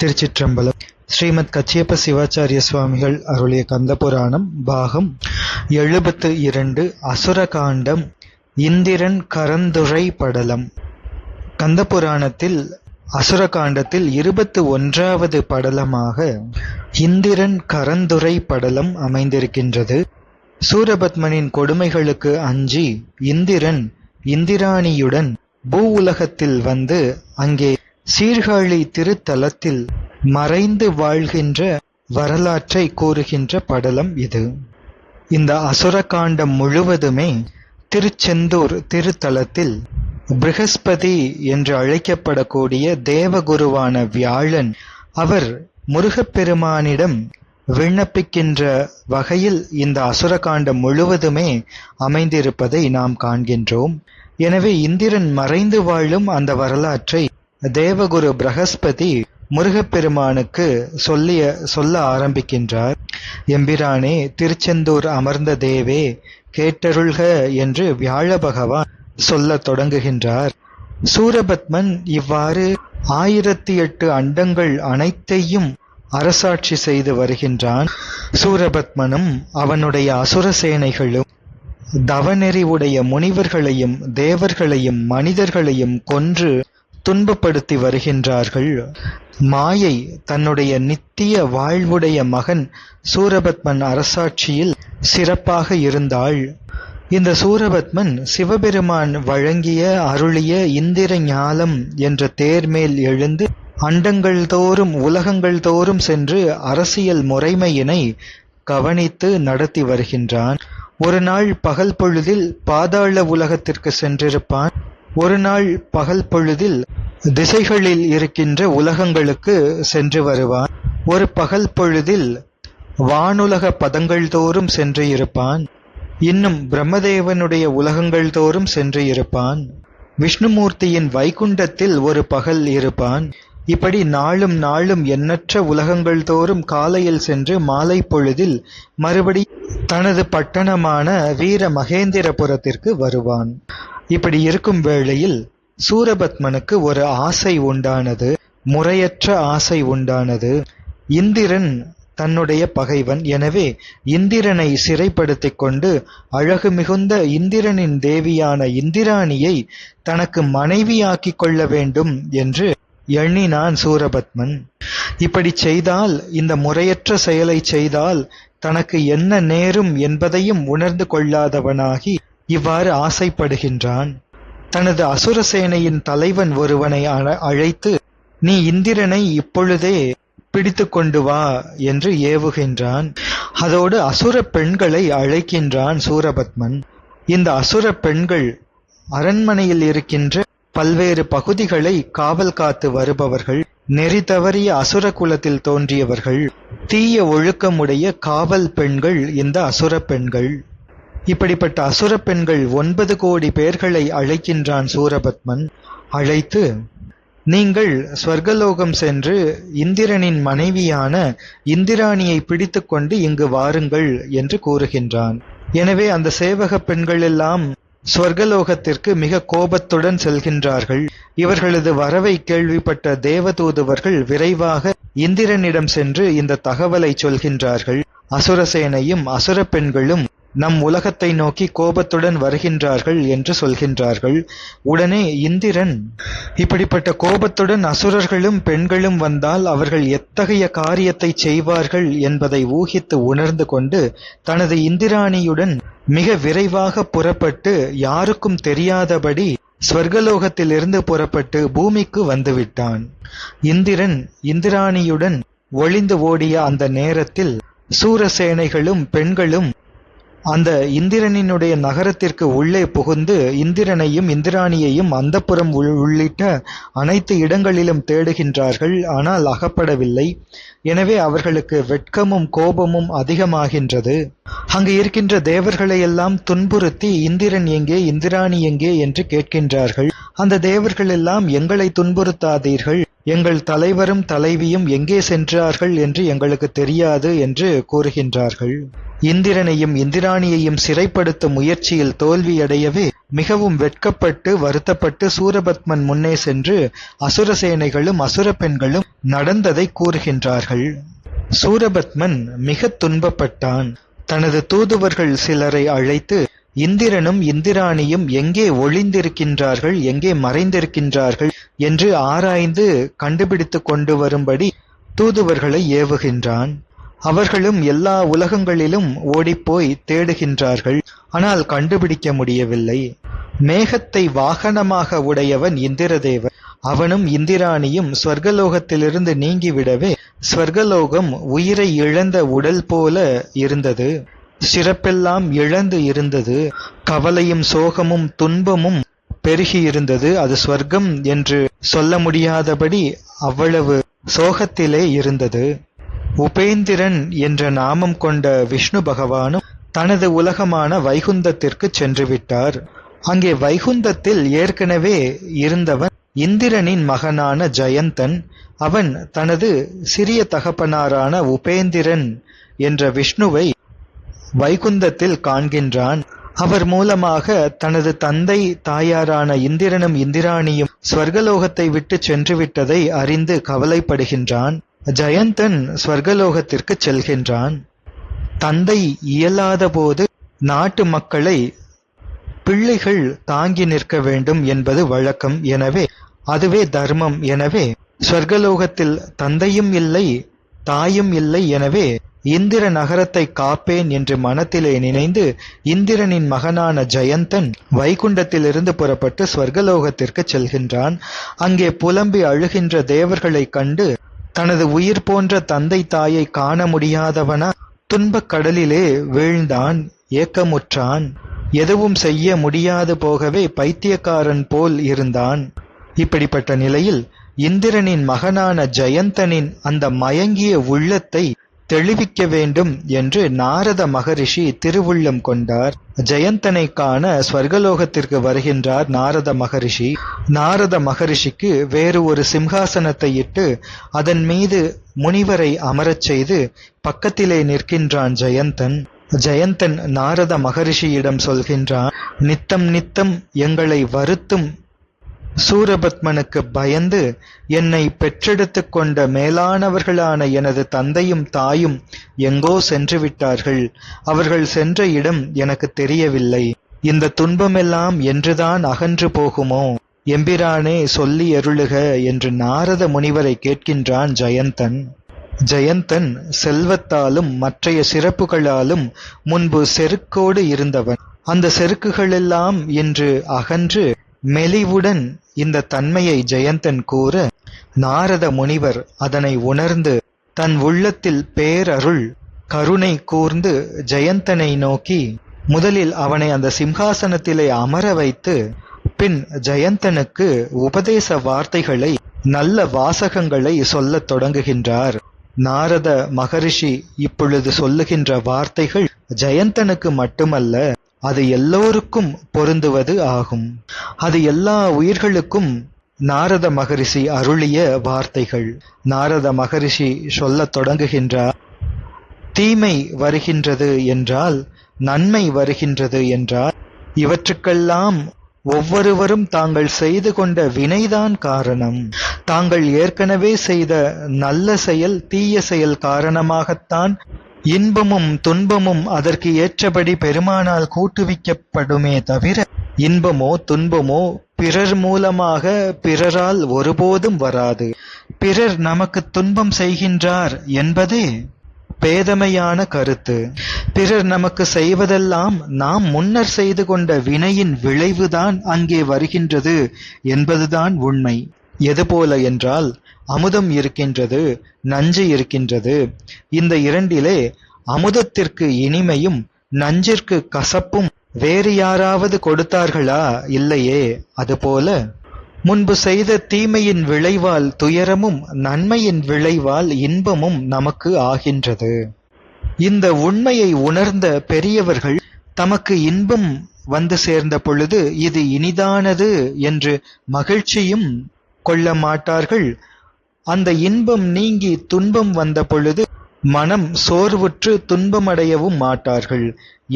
திருச்சிற்றம்பலம். ஸ்ரீமத் கச்சியப்ப சிவாச்சாரிய சுவாமிகள் அருளிய கந்தபுராணம் பாகம் 72 அசுரகாண்டம் இந்திரன் கரந்துரை படலம். கந்தபுராணத்தில் அசுரகாண்டத்தில் 21வது படலமாக இந்திரன் கரந்துரை படலம் அமைந்திருக்கின்றது. சூரபத்மனின் கொடுமைகளுக்கு அஞ்சி இந்திரன் இந்திராணியுடன் பூ உலகத்தில் வந்து அங்கே சீர்காழி திருத்தலத்தில் மறைந்து வாழ்கின்ற வரலாற்றை கூறுகின்ற படலம் இது. இந்த அசுரகாண்டம் முழுவதுமே திருச்செந்தூர் திருத்தலத்தில் ப்ரஹஸ்பதி என்று அழைக்கப்படக்கூடிய தேவகுருவான வியாழன் அவர் முருகப்பெருமானிடம் விண்ணப்பிக்கின்ற வகையில் இந்த அசுரகாண்டம் முழுவதுமே அமைந்திருப்பதை நாம் காண்கின்றோம். எனவே இந்திரன் மறைந்து வாழும் அந்த வரலாற்றை தேவகுரு ப்ரஹஸ்பதி முருகப்பெருமானுக்கு சொல்ல ஆரம்பிக்கின்றார். எம்பிரானே, திருச்செந்தூர் அமர்ந்த தேவே, கேட்டருள்க என்று வியாழ பகவான் சொல்ல தொடங்குகின்றார். சூரபத்மன் இவ்வாறு 1008 அண்டங்கள் அனைத்தையும் அரசாட்சி செய்து வருகின்றான். சூரபத்மனும் அவனுடைய அசுரசேனைகளும் தவநெறி உடைய முனிவர்களையும் தேவர்களையும் மனிதர்களையும் கொன்று துன்பப்படுத்தி வருகின்றார்கள். மாயை தன்னுடைய நித்திய வாழ்வுடைய மகன் சூரபத்மன் அரசாட்சியில் சிறப்பாக இருந்தாள். இந்த சூரபத்மன் சிவபெருமான் வழங்கிய அருளிய இந்திர ஞாலம் என்ற தேர்மேல் எழுந்து அண்டங்கள் தோறும் உலகங்கள் தோறும் சென்று அரசியல் முறைமையினை கவனித்து நடத்தி வருகின்றான். ஒரு நாள் பகல் பொழுதில் பாதாள உலகத்திற்கு சென்றிருப்பான். ஒரு நாள் பகல் பொழுதில் திசைகளில் இருக்கின்ற உலகங்களுக்கு சென்று வருவான். ஒரு பகல் பொழுதில் வானுலக பதங்கள் தோறும் சென்று இருப்பான். இன்னும் பிரம்மதேவனுடைய உலகங்கள் தோறும் சென்று இருப்பான். விஷ்ணுமூர்த்தியின் வைகுண்டத்தில் ஒரு பகல் இருப்பான். இப்படி நாளும் எண்ணற்ற உலகங்கள் தோறும் காலையில் சென்று மாலை பொழுதில் மறுபடி தனது பட்டணமான வீர மகேந்திரபுரத்திற்கு வருவான். இப்படி இருக்கும் வேளையில் சூரபத்மனுக்கு ஒரு ஆசை உண்டானது, முறையற்ற ஆசை உண்டானது. இந்திரன் தன்னுடைய பகைவன். எனவே இந்திரனை சிறைப்படுத்திக் கொண்டு அழகு மிகுந்த இந்திரனின் தேவியான இந்திராணியை தனக்கு மனைவியாக்கிக் கொள்ள வேண்டும் என்று எண்ணினான் சூரபத்மன். இப்படி செய்தால், இந்த முறையற்ற செயலை செய்தால் தனக்கு என்ன நேரும் என்பதையும் உணர்ந்து கொள்ளாதவனாகி இவ்வாறு ஆசைப்படுகின்றான். தனது அசுரசேனையின் தலைவன் ஒருவனை அழைத்து, நீ இந்திரனை இப்பொழுதே பிடித்து கொண்டு வா என்று ஏவுகின்றான். அதோடு அசுர பெண்களை அழைக்கின்றான் சூரபத்மன். இந்த அசுர பெண்கள் அரண்மனையில் இருக்கின்ற பல்வேறு பகுதிகளை காவல் காத்து வருபவர்கள், நெறி தவறிய அசுர குலத்தில் தோன்றியவர்கள், தீய ஒழுக்கமுடைய காவல் பெண்கள் இந்த அசுர பெண்கள். இப்படிப்பட்ட அசுர பெண்கள் 9 கோடி பேர்களை அழைக்கின்றான் சூரபத்மன். அழைத்து, நீங்கள் ஸ்வர்கலோகம் சென்று இந்திரனின் மனைவியான இந்திராணியை பிடித்து கொண்டு இங்கு வாருங்கள் என்று கூறுகின்றான். எனவே அந்த சேவக பெண்கள் எல்லாம் ஸ்வர்கலோகத்திற்கு மிக கோபத்துடன் செல்கின்றார்கள். இவர்களது வரவை கேள்விப்பட்ட தேவதூதுவர்கள் விரைவாக இந்திரனிடம் சென்று இந்த தகவலை சொல்கின்றார்கள். அசுரசேனையும் அசுர பெண்களும் நம் உலகத்தை நோக்கி கோபத்துடன் வருகின்றார்கள் என்று சொல்கின்றார்கள். உடனே இந்திரன், இப்படிப்பட்ட கோபத்துடன் அசுரர்களும் பெண்களும் வந்தால் அவர்கள் எத்தகைய காரியத்தை செய்வார்கள் என்பதை ஊகித்து உணர்ந்து கொண்டு தனது இந்திராணியுடன் மிக விரைவாக புறப்பட்டு யாருக்கும் தெரியாதபடி ஸ்வர்கலோகத்திலிருந்து புறப்பட்டு பூமிக்கு வந்துவிட்டான். இந்திரன் இந்திராணியுடன் ஒளிந்து ஓடிய அந்த நேரத்தில் சூரசேனைகளும் பெண்களும் அந்த இந்திரனினுடைய நகரத்திற்கு உள்ளே புகுந்து இந்திரனையும் இந்திராணியையும் அந்தப்புறம் உள்ளிட்ட அனைத்து இடங்களிலும் தேடுகின்றார்கள். ஆனால் அகப்படவில்லை. எனவே அவர்களுக்கு வெட்கமும் கோபமும் அதிகமாகின்றது. அங்கு இருக்கின்ற தேவர்களை எல்லாம் துன்புறுத்தி இந்திரன் எங்கே, இந்திராணி எங்கே என்று கேட்கின்றார்கள். அந்த தேவர்கள் எல்லாம், எங்களை துன்புறுத்தாதீர்கள், எங்கள் தலைவரும் தலைவியும் எங்கே சென்றார்கள் என்று எங்களுக்கு தெரியாது என்று கூறுகின்றார்கள். இந்திரனையும் இந்திராணியையும் சிறைப்படுத்தும் முயற்சியில் தோல்வியடையவே மிகவும் வெட்கப்பட்டு வருத்தப்பட்டு சூரபத்மன் முன்னே சென்று அசுர சேனைகளும் அசுர பெண்களும் நடந்ததை கூறுகின்றார்கள். சூரபத்மன் மிக துன்பப்பட்டான். தனது தூதுவர்கள் சிலரை அழைத்து இந்திரனும் இந்திராணியும் எங்கே ஒளிந்திருக்கின்றார்கள், எங்கே மறைந்திருக்கின்றார்கள் என்று ஆராய்ந்து கண்டுபிடித்து கொண்டு வரும்படி தூதுவர்களை ஏவுகின்றான். அவர்களும் எல்லா உலகங்களிலும் ஓடிப்போய் தேடுகின்றார்கள். ஆனால் கண்டுபிடிக்க முடியவில்லை. மேகத்தை வாகனமாக உடையவன் இந்திரதேவன். அவனும் இந்திராணியும் ஸ்வர்கலோகத்திலிருந்து நீங்கிவிடவே ஸ்வர்கலோகம் உயிரை இழந்த உடல் போல இருந்தது. சிறப்பெல்லாம் இழந்து இருந்தது. கவலையும் சோகமும் துன்பமும் பெருகியிருந்தது. அது ஸ்வர்க்கம் என்று சொல்ல முடியாதபடி அவ்வளவு சோகத்திலே இருந்தது. உபேந்திரன் என்ற நாமம் கொண்ட விஷ்ணு பகவானும் தனது உலகமான வைகுந்தத்திற்கு சென்று விட்டார். அங்கே வைகுந்தத்தில் ஏற்கனவே இருந்தவன் இந்திரனின் மகனான ஜயந்தன். அவன் தனது சிறிய தகப்பனாரான உபேந்திரன் என்ற விஷ்ணுவை வைகுந்தத்தில் காண்கின்றான். அவர் மூலமாக தனது தந்தை தாயாரான இந்திரனும் இந்திராணியும் ஸ்வர்கலோகத்தை விட்டு சென்று விட்டதை அறிந்து கவலைப்படுகின்றான். ஜயந்தன் ஸ்வர்கலோகத்திற்கு செல்கின்றான். தந்தை இயலாத போது நாட்டு மக்களை பிள்ளைகள் தாங்கி நிற்க வேண்டும் என்பது வழக்கம். எனவே அதுவே தர்மம். எனவே ஸ்வர்கலோகத்தில் தந்தையும் இல்லை தாயும் இல்லை. எனவே இந்திர நகரத்தை காப்பேன் என்று மனத்திலே நினைந்து இந்திரனின் மகனான ஜயந்தன் வைகுண்டத்திலிருந்து புறப்பட்டு ஸ்வர்கலோகத்திற்கு செல்கின்றான். அங்கே புலம்பி அழுகின்ற தேவர்களை கண்டு தனது உயிர் போன்ற தந்தை தாயை காண முடியாதவனா துன்பக் கடலிலே வீழ்ந்தான். ஏக்கமுற்றான். எதுவும் செய்ய முடியாது போகவே பைத்தியக்காரன் போல் இருந்தான். இப்படிப்பட்ட நிலையில் இந்திரனின் மகனான ஜயந்தனின் அந்த மயங்கிய உள்ளத்தை தெளிவிக்க வேண்டும் என்று நாரத மகரிஷி திருவுள்ளம் கொண்டார். ஜயந்தனை காண ஸ்வர்கலோகத்திற்கு வருகின்றார் நாரத மகரிஷி. நாரத மகரிஷிக்கு வேறு ஒரு சிம்ஹாசனத்தை இட்டு அதன் மீது முனிவரை அமரச் செய்து பக்கத்திலே நிற்கின்றான் ஜயந்தன். ஜயந்தன் நாரத மகரிஷியிடம் சொல்கின்றான், நித்தம் நித்தம் எங்களை வருத்தும் சூரபத்மனுக்கு பயந்து என்னை பெற்றெடுத்துக் கொண்ட மேலானவர்களான எனது தந்தையும் தாயும் எங்கோ சென்று விட்டார்கள். அவர்கள் சென்ற இடம் எனக்கு தெரியவில்லை. இந்த துன்பமெல்லாம் என்றுதான் அகன்று போகுமோ? எம்பிரானே சொல்லி அருளுக என்று நாரத முனிவரை கேட்கின்றான் ஜயந்தன். ஜயந்தன் செல்வத்தாலும் மற்றைய சிறப்புகளாலும் முன்பு செருக்கோடு இருந்தவன். அந்த செருக்குகளெல்லாம் இன்று அகன்று மெலிவுடன் இந்த தன்மையை ஜயந்தன் கூற நாரத முனிவர் அதனை உணர்ந்து தன் உள்ளத்தில் பேரருள் கருணை கூர்ந்து ஜயந்தனை நோக்கி முதலில் அவனை அந்த சிம்ஹாசனத்திலே அமர வைத்து பின் ஜயந்தனுக்கு உபதேச வார்த்தைகளை நல்ல வாசகங்களை சொல்லத் தொடங்குகின்றார். நாரத மகரிஷி இப்பொழுது சொல்லுகின்ற வார்த்தைகள் ஜயந்தனுக்கு மட்டுமல்ல, அது எல்லோருக்கும் பொருந்துவது ஆகும். அது எல்லா உயிர்களுக்கும் நாரத மகரிஷி அருளிய வார்த்தைகள். நாரத மகரிஷி சொல்லத் தொடங்குகின்றார், தீமை வருகின்றது என்றால் நன்மை வருகின்றது என்றால் இவற்றுக்கெல்லாம் ஒவ்வொருவரும் தாங்கள் செய்து கொண்ட வினைதான் காரணம். தாங்கள் ஏற்கனவே செய்த நல்ல செயல் தீய செயல் காரணமாகத்தான் இன்பமும் துன்பமும் அதற்கு ஏற்றபடி பெருமானால் கூட்டுவிக்கப்படுமே தவிர இன்பமோ துன்பமோ பிறர் மூலமாக பிறரால் ஒருபோதும் வராது. பிறர் நமக்கு துன்பம் செய்கின்றார் என்பதே பேதமையான கருத்து. பிறர் நமக்கு செய்வதெல்லாம் நாம் முன்னர் செய்து கொண்ட வினையின் விளைவுதான் அங்கே வருகின்றது என்பதுதான் உண்மை. எதுபோல என்றால் அமுதம் இருக்கின்றது, நஞ்சு இருக்கின்றது. இந்த இரண்டிலே அமுதத்திற்கு இனிமையும் நஞ்சிற்கு கசப்பும் வேறு யாராவது கொடுத்தார்களா? இல்லையே. அதுபோல முன்பு செய்த தீமையின் விளைவால் துயரமும் நன்மையின் விளைவால் இன்பமும் நமக்கு ஆகின்றது. இந்த உண்மையை உணர்ந்த பெரியவர்கள் தமக்கு இன்பம் வந்து சேர்ந்த பொழுது இது இனிதானது என்று மகிழ்ச்சியும் கொள்ள மாட்டார்கள். அந்த இன்பம் நீங்கி துன்பம் வந்த பொழுது மனம் சோர்வுற்று துன்பமடையவும் மாட்டார்கள்.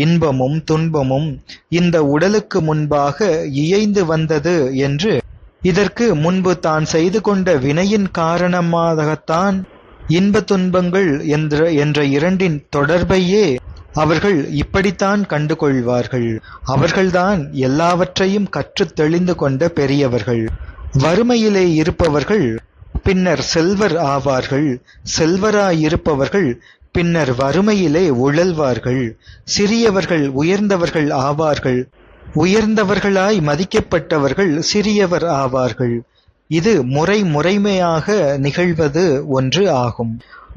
இன்பமும் துன்பமும் இந்த உடலுக்கு முன்பாக இயைந்து வந்தது என்று, இதற்கு முன்பு தான் செய்து கொண்ட வினையின் காரணமாகத்தான் இன்ப துன்பங்கள் என்ற இரண்டின் தொடர்பையே அவர்கள் இப்படித்தான் கண்டு கொள்வார்கள். அவர்கள்தான் எல்லாவற்றையும் கற்றுத் தெளிந்து கொண்ட பெரியவர்கள். வறுமையிலே இருப்பவர்கள் பின்னர் செல்வர் ஆவார்கள். செல்வராயிருப்பவர்கள் பின்னர் வறுமையிலே உழல்வார்கள். சிறியவர்கள் உயர்ந்தவர்கள் ஆவார்கள். உயர்ந்தவர்களாய் மதிக்கப்பட்டவர்கள் சிறியவர் ஆவார்கள். இது முறைமையாக நிகழ்வது ஒன்று ஆகும்.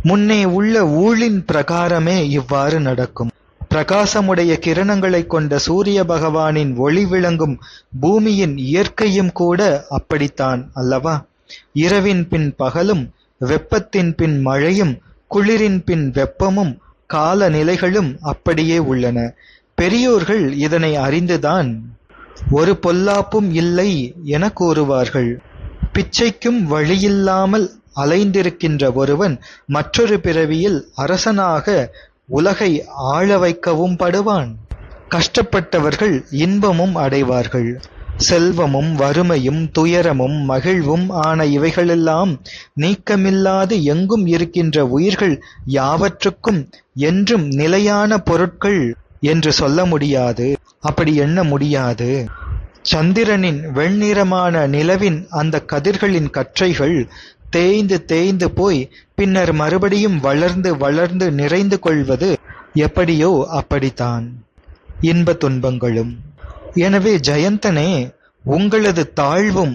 முன்னே உள்ள ஊழின் பிரகாரமே இவ்வாறு நடக்கும். பிரகாசமுடைய கிரணங்களைக் கொண்ட சூரிய பகவானின் ஒளி விளங்கும் பூமியின் இயற்கையும் கூட அப்படித்தான் அல்லவா? இரவின் பின் பகலும், வெப்பத்தின் பின் மழையும், குளிரின் பின் வெப்பமும், கால நிலைகளும் அப்படியே உள்ளன. பெரியோர்கள் இதனை அறிந்துதான் ஒரு பொல்லாப்பும் இல்லை என கூறுவார்கள். பிச்சைக்கும் வழியில்லாமல் அலைந்திருக்கின்ற ஒருவன் மற்றொரு பிறவியில் அரசனாக உலகை ஆள வைக்கவும் படுவான். கஷ்டப்பட்டவர்கள் இன்பமும் அடைவார்கள். செல்வமும் வறுமையும் துயரமும் மகிழ்வும் ஆன இவைகளெல்லாம் நீக்கமில்லாது எங்கும் இருக்கின்ற உயிர்கள் யாவற்றுக்கும் என்றும் நிலையான பொருட்கள் என்று சொல்ல முடியாது. அப்படி எண்ண முடியாது. சந்திரனின் வெண்ணிறமான நிலவின் அந்த கதிர்களின் கற்றைகள் தேய்ந்து தேய்ந்து போய் பின்னர் மறுபடியும் வளர்ந்து வளர்ந்து நிறைந்து கொள்வது எப்படியோ அப்படித்தான் இன்ப துன்பங்களும். எனவே ஜெயந்தனே, உங்களது தாழ்வும்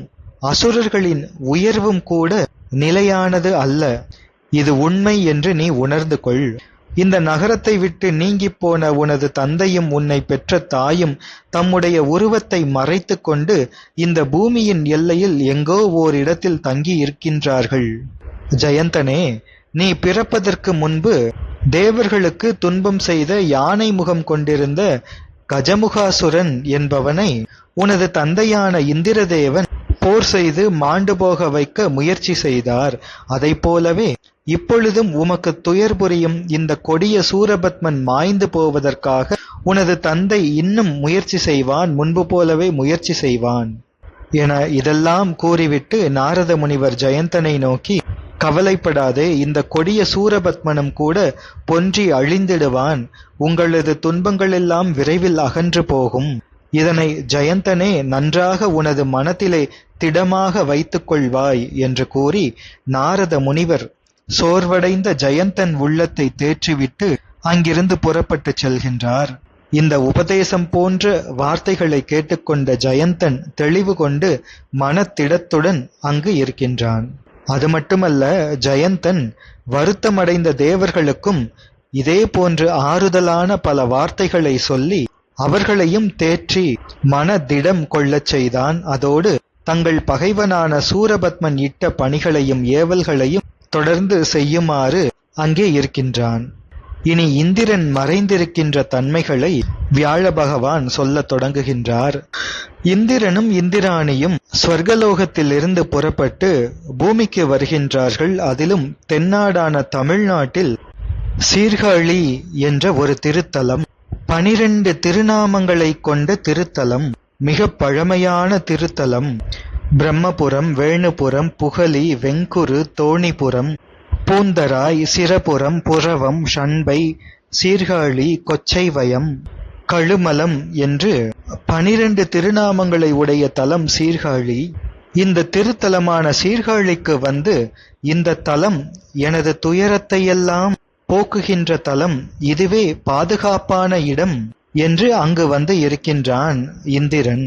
அசுரர்களின் உயர்வும் கூட நிலையானது அல்ல. இது உண்மை என்று நீ உணர்ந்து கொள். இந்த நகரத்தை விட்டு நீங்கிப் போன உனது தந்தையும் உன்னை பெற்ற தாயும் தம்முடைய உருவத்தை மறைத்து கொண்டு இந்த பூமியின் எல்லையில் எங்கோ ஓரிடத்தில் தங்கி இருக்கின்றார்கள். ஜெயந்தனே, நீ பிறப்பதற்கு முன்பு தேவர்களுக்கு துன்பம் செய்த யானை முகம் கொண்டிருந்த கஜமுகாசுரன் என்பவனை உனது தந்தையான இந்திரதேவன் போர் செய்து மாண்டு போக வைக்க முயற்சி செய்தார். அதை போலவே இப்பொழுதும் உமக்கு துயர் புரியும் இந்த கொடிய சூரபத்மன் மாய்ந்து போவதற்காக உனது தந்தை இன்னும் முயற்சி செய்வான், முன்பு போலவே முயற்சி செய்வான் என இதெல்லாம் கூறிவிட்டு நாரத முனிவர் ஜெயந்தனை நோக்கி, கவலைப்படாதே, இந்த கொடிய சூரபத்மனும் கூட பொன்றி அழிந்திடுவான். உங்களது துன்பங்களெல்லாம் விரைவில் அகன்று போகும். இதனை ஜெயந்தனே நன்றாக உனது மனத்திலே திடமாக வைத்துக் கொள்வாய் என்று கூறி நாரத முனிவர் சோர்வடைந்த ஜெயந்தன் உள்ளத்தை தேற்றிவிட்டு அங்கிருந்து புறப்பட்டுச் செல்கின்றார். இந்த உபதேசம் போன்ற வார்த்தைகளை கேட்டுக்கொண்ட ஜெயந்தன் தெளிவு கொண்டு மனத்திடத்துடன் அங்கு இருக்கின்றான். அது மட்டுமல்ல, ஜெயந்தன் வருத்தமடைந்த தேவர்களுக்கும் இதே போன்று ஆறுதலான பல வார்த்தைகளை சொல்லி அவர்களையும் தேற்றி மனதிடம் கொள்ளச் செய்தான். அதோடு தங்கள் பகைவனான சூரபத்மன் இட்ட பணிகளையும் ஏவல்களையும் தொடர்ந்து செய்யுமாறு அங்கே இருக்கின்றான். இனி இந்திரன் மறைந்திருக்கின்ற தன்மைகளை வியாழ பகவான் சொல்லத் தொடங்குகின்றார். இந்திரனும் இந்திராணியும் ஸ்வர்கலோகத்திலிருந்து புறப்பட்டு பூமிக்கு வருகின்றார்கள். அதிலும் தென்னாடான தமிழ்நாட்டில் சீர்காழி என்ற ஒரு திருத்தலம், 12 திருநாமங்களை கொண்ட திருத்தலம், மிக பழமையான திருத்தலம். பிரம்மபுரம், வேணுபுரம், புகலி, வெங்குரு, தோணிபுரம், பூந்தராய், சிரபுரம், புரவம், ஷண்பை, சீர்காழி, கொச்சைவயம், கழுமலம் என்று 12 திருநாமங்களை உடைய தலம் சீர்காழி. இந்த திருத்தலமான சீர்காழிக்கு வந்து, இந்த தலம் எனது துயரத்தையெல்லாம் போக்குகின்ற தலம், இதுவே பாதுகாப்பான இடம் என்று அங்கு வந்து இருக்கின்றான் இந்திரன்.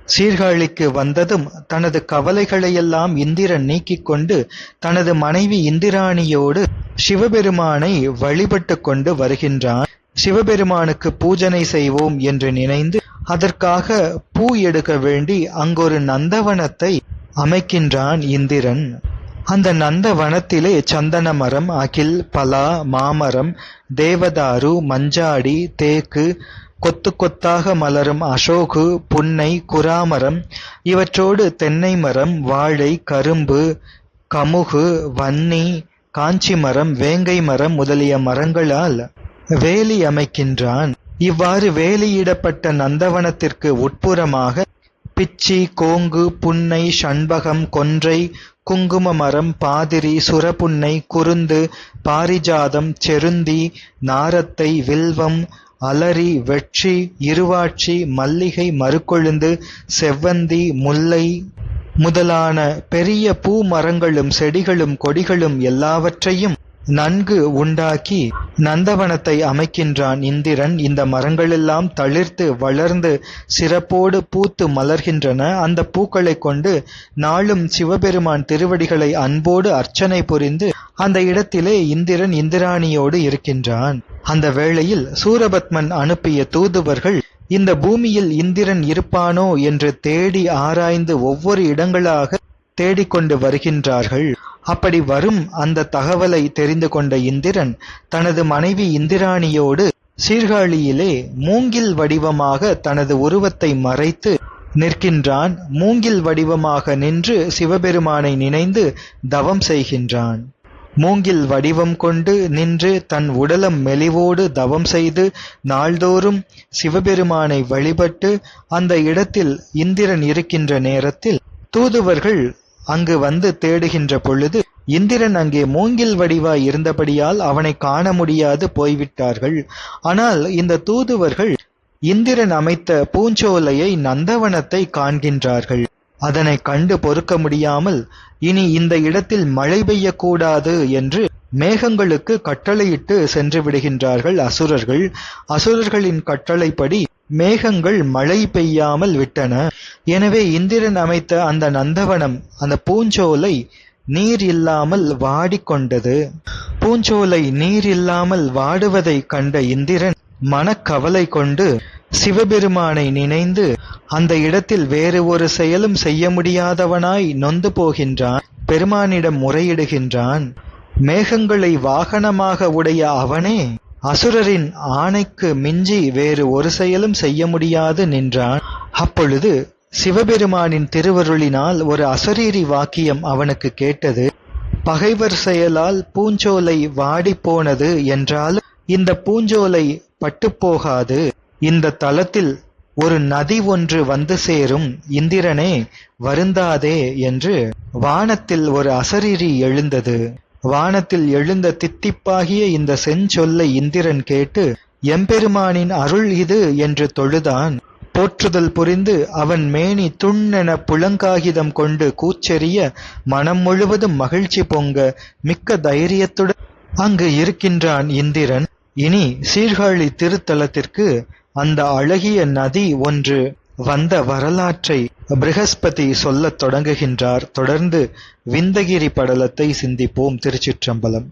சீர்காழிக்கு வந்ததும் தனது கவலைகளையெல்லாம் இந்திரன் நீக்கிக் கொண்டு தனது மனைவி இந்திராணியோடு சிவபெருமானை வழிபட்டு கொண்டு வருகின்றான். சிவபெருமானுக்கு பூஜனை செய்வோம் என்று நினைந்து அதற்காக பூ எடுக்க வேண்டி அங்கொரு நந்தவனத்தை அமைக்கின்றான் இந்திரன். அந்த நந்தவனத்திலே சந்தன மரம், அகில், பலா, மாமரம், தேவதாரு, மஞ்சாடி, தேக்கு, கொத்து கொத்தாக மலரும் அசோகு, புன்னை, குராமரம், இவற்றோடு தென்னை மரம், வாழை, கரும்பு, கமுகு, வன்னி, காஞ்சி மரம், வேங்கை மரம் முதலிய மரங்களால் வேலி அமைக்கின்றான். இவ்வாறு வேலியிடப்பட்ட நந்தவனத்திற்கு உட்புறமாக பிச்சி, கோங்கு, புன்னை, சண்பகம், கொன்றை, குங்கும மரம், பாதிரி, சுரபுன்னை, குருந்து, பாரிஜாதம், செருந்தி, நாரத்தை, வில்வம், அலரி, வெட்சி, இருவாட்சி, மல்லிகை, மருக்கொழுந்து, செவ்வந்தி, முல்லை முதலான பெரிய பூ மரங்களும் செடிகளும் கொடிகளும் எல்லாவற்றையும் நன்கு உண்டாக்கி நந்தவனத்தை அமைக்கின்றான் இந்திரன். இந்த மரங்களெல்லாம் தளிர்த்து வளர்ந்து சிறப்போடு பூத்து மலர்கின்றன. அந்த பூக்களை கொண்டு நாளும் சிவபெருமான் திருவடிகளை அன்போடு அர்ச்சனை புரிந்து அந்த இடத்திலே இந்திரன் இந்திராணியோடு இருக்கின்றான். அந்த வேளையில் சூரபத்மன் அனுப்பிய தூதுவர்கள் இந்த பூமியில் இந்திரன் இருப்பானோ என்று தேடி ஆராய்ந்து ஒவ்வொரு இடங்களாக தேடிக்கொண்டு வருகின்றார்கள். அப்படி வரும் அந்த தகவலை தெரிந்து கொண்ட இந்திரன் தனது மனைவி இந்திராணியோடு சீர்காழியிலே மூங்கில் வடிவமாக தனது உருவத்தை மறைத்து நிற்கின்றான். மூங்கில் வடிவமாக நின்று சிவபெருமானை நினைந்து தவம் செய்கின்றான். மூங்கில் வடிவம் கொண்டு நின்று தன் உடலம் மெலிவோடு தவம் செய்து நாள்தோறும் சிவபெருமானை வழிபட்டு அந்த இடத்தில் இந்திரன் இருக்கின்ற நேரத்தில் தூதுவர்கள் அங்கு வந்து தேடுகின்ற பொழுது இந்திரன் அங்கே மூங்கில் வடிவாய் இருந்தபடியால் அவனை காண முடியாது போய்விட்டார்கள். ஆனால் இந்த தூதுவர்கள் இந்திரன் அமைத்த பூஞ்சோலையை, நந்தவனத்தை காண்கின்றார்கள். அதனை கண்டு பொறுக்க முடியாமல் இனி இந்த இடத்தில் மழை பெய்யக்கூடாது என்று மேகங்களுக்கு கட்டளையிட்டு சென்று விடுகின்றார்கள் அசுரர்கள். அசுரர்களின் கட்டளைப்படி மேகங்கள் மழை பெய்யாமல் விட்டன. எனவே இந்திரன் அமைத்த அந்த நந்தவனம், அந்த பூஞ்சோலை நீர் இல்லாமல் வாடிக்கொண்டது. பூஞ்சோலை நீர் இல்லாமல் வாடுவதை கண்ட இந்திரன் மனக்கவலை கொண்டு சிவபெருமானை நினைந்து அந்த இடத்தில் வேறு ஒரு செயலும் செய்ய முடியாதவனாய் நொந்து போகின்றான். பெருமானிடம் முறையிடுகின்றான். மேகங்களை வாகனமாக உடைய அவனே அசுரரின் ஆணைக்கு மிஞ்சி வேறு ஒரு செயலும் செய்ய முடியாது நின்றான். அப்பொழுது சிவபெருமானின் திருவருளினால் ஒரு அசரீரி வாக்கியம் அவனுக்கு கேட்டது. பகைவர் செயலால் பூஞ்சோலை வாடிப்போனது என்றாலும் இந்த பூஞ்சோலை பட்டுப்போகாது. இந்த தலத்தில் ஒரு நதி ஒன்று வந்து சேரும். இந்திரனே, வருந்தாதே என்று வானத்தில் ஒரு அசரீரி எழுந்தது. வானத்தில் எழுந்த தித்திப்பாகிய இந்த செஞ்சொல்லை இந்திரன் கேட்டு எம்பெருமானின் அருள் இது என்று தொழுதான். போற்றுதல் புரிந்து அவன் மேனி துண்ணென புலங்காகிதம் கொண்டு கூச்செறிய மனம் முழுவதும் மகிழ்ச்சி பொங்க மிக்க தைரியத்துடன் அங்கு இருக்கின்றான் இந்திரன். இனி சீர்காழி திருத்தலத்திற்கு அந்த அழகிய நதி ஒன்று வந்த வரலாற்றை ப்ரஹஸ்பதி சொல்லத் தொடங்குகின்றார். தொடர்ந்து விந்தகிரி படலத்தை சிந்திப்போம். திருச்சிற்றம்பலம்.